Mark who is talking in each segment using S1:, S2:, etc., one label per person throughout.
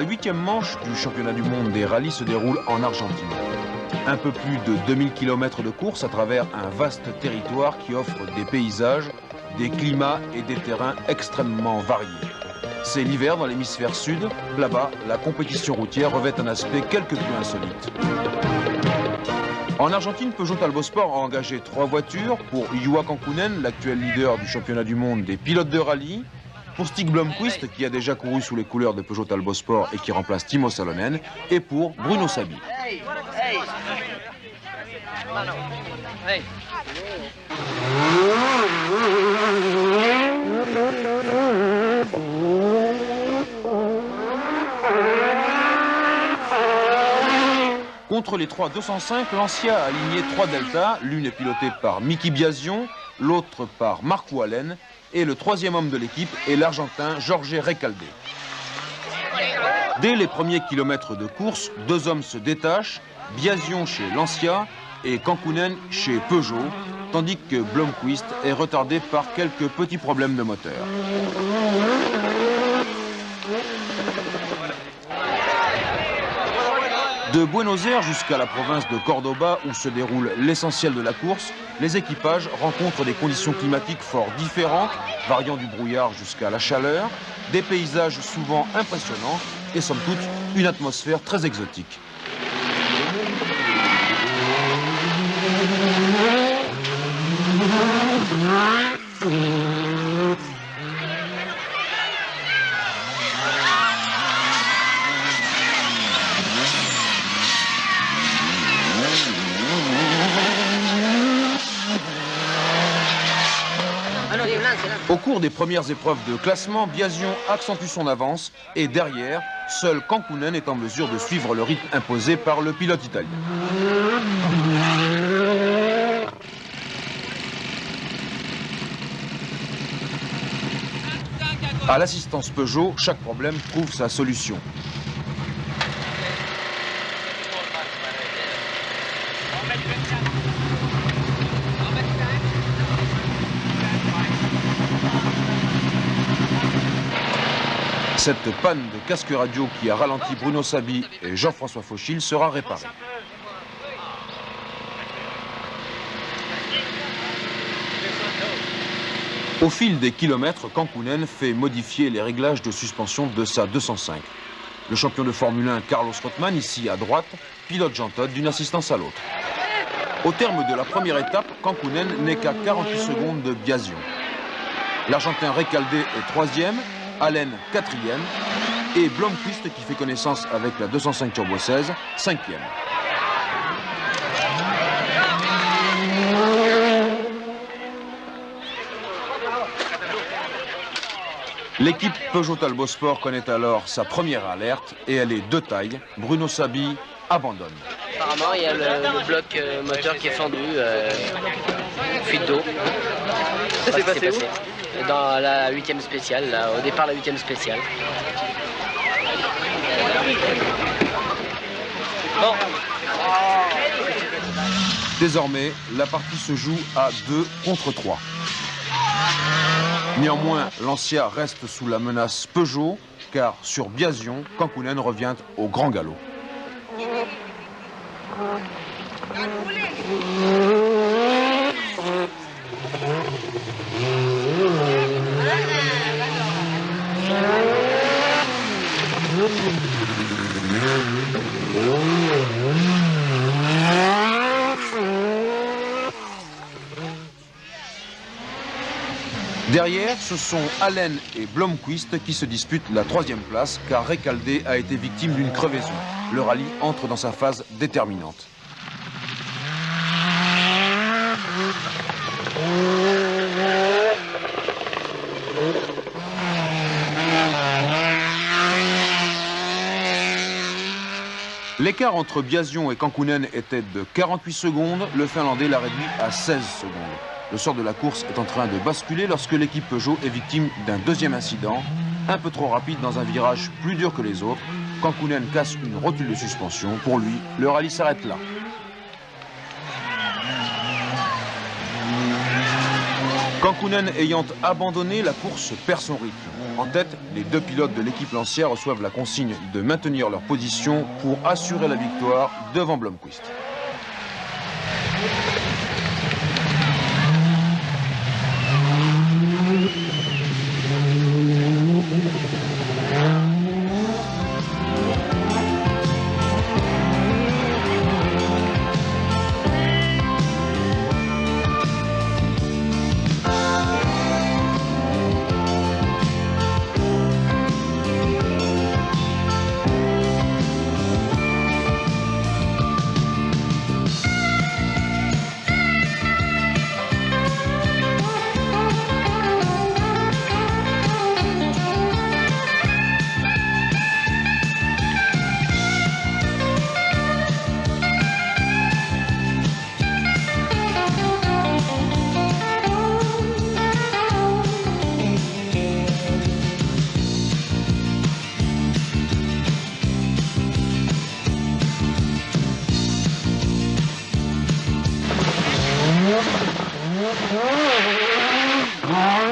S1: La 8e manche du championnat du monde des rallyes se déroule en Argentine. Un peu plus de 2000 km de course à travers un vaste territoire qui offre des paysages, des climats et des terrains extrêmement variés. C'est l'hiver dans l'hémisphère sud. Là-bas, la compétition routière revêt un aspect quelque peu insolite. En Argentine, Peugeot Talbot Sport a engagé 3 voitures pour Juha Kankkunen, l'actuel leader du championnat du monde des pilotes de rallye, pour Stig Blomqvist, qui a déjà couru sous les couleurs de Peugeot Talbot Sport et qui remplace Timo Salonen, et pour Bruno Sabi. Contre les 3 205, Lancia a aligné 3 Delta, l'une est pilotée par Miki Biasion, l'autre par Marco Allen, et le 3e homme de l'équipe est l'Argentin Jorge Recalde. Dès les premiers kilomètres de course, 2 hommes se détachent, Biasion chez Lancia et Kankkunen chez Peugeot, tandis que Blomqvist est retardé par quelques petits problèmes de moteur. De Buenos Aires jusqu'à la province de Cordoba, où se déroule l'essentiel de la course, les équipages rencontrent des conditions climatiques fort différentes, variant du brouillard jusqu'à la chaleur, des paysages souvent impressionnants et somme toute une atmosphère très exotique. Au cours des premières épreuves de classement, Biasion accentue son avance et derrière, seul Kankkunen est en mesure de suivre le rythme imposé par le pilote italien. À l'assistance Peugeot, chaque problème trouve sa solution. Cette panne de casque radio qui a ralenti Bruno Sabi et Jean-François Fauchil sera réparée. Au fil des kilomètres, Kankkunen fait modifier les réglages de suspension de sa 205. Le champion de Formule 1 Carlos Rothmann, ici à droite, pilote Jean Todt d'une assistance à l'autre. Au terme de la première étape, Kankkunen n'est qu'à 48 secondes de Biasion. L'Argentin Recalde est 3e, Allen 4e et Blomqvist, qui fait connaissance avec la 205 Turbo 16, 5e. L'équipe Peugeot Talbot Sport connaît alors sa première alerte et elle est de taille. Bruno Sabi abandonne.
S2: Apparemment, il y a le bloc moteur qui est fendu, fuite d'eau. Ça s'est passé où? Dans la 8e spéciale, là, au départ la 8e spéciale. Bon.
S1: Désormais, la partie se joue à 2 contre 3. Néanmoins, Lancia reste sous la menace Peugeot, car sur Biasion, Kankkunen revient au grand galop. Derrière, ce sont Allen et Blomqvist qui se disputent la 3e place, car Recalde a été victime d'une crevaison. Le rallye entre dans sa phase déterminante. L'écart entre Biasion et Kankkunen était de 48 secondes, le Finlandais l'a réduit à 16 secondes. Le sort de la course est en train de basculer lorsque l'équipe Peugeot est victime d'un 2e incident, un peu trop rapide dans un virage plus dur que les autres. Kankkunen casse une rotule de suspension. Pour lui, le rallye s'arrête là. Kankkunen ayant abandonné, la course perd son rythme. En tête, les deux pilotes de l'équipe lancière reçoivent la consigne de maintenir leur position pour assurer la victoire devant Blomqvist.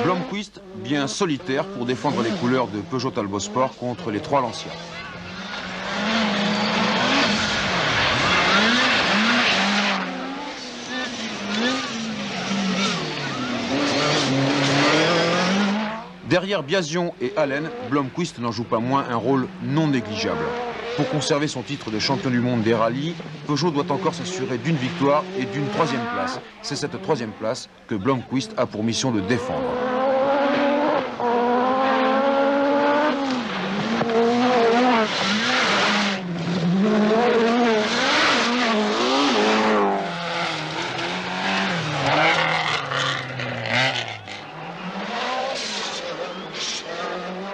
S1: Blomqvist, bien solitaire pour défendre les couleurs de Peugeot Talbot Sport contre les trois Lancia. Derrière Biasion et Allen, Blomqvist n'en joue pas moins un rôle non négligeable. Pour conserver son titre de champion du monde des rallyes, Peugeot doit encore s'assurer d'une victoire et d'une troisième place. C'est cette troisième place que Blomqvist a pour mission de défendre.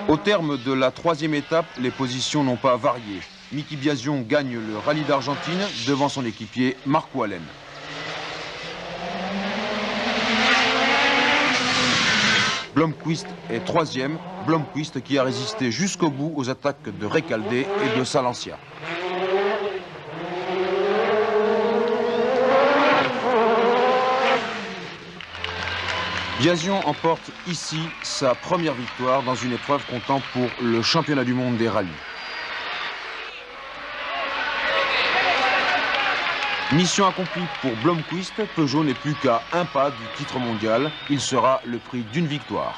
S1: Au terme de la troisième étape, les positions n'ont pas varié. Mickey Biasion gagne le rallye d'Argentine devant son équipier Marco Allen. Blomqvist est troisième, Blomqvist qui a résisté jusqu'au bout aux attaques de Recalde et de Salancia. Biasion emporte ici sa première victoire dans une épreuve comptant pour le championnat du monde des rallyes. Mission accomplie pour Blomqvist, Peugeot n'est plus qu'à un pas du titre mondial. Il sera le prix d'une victoire.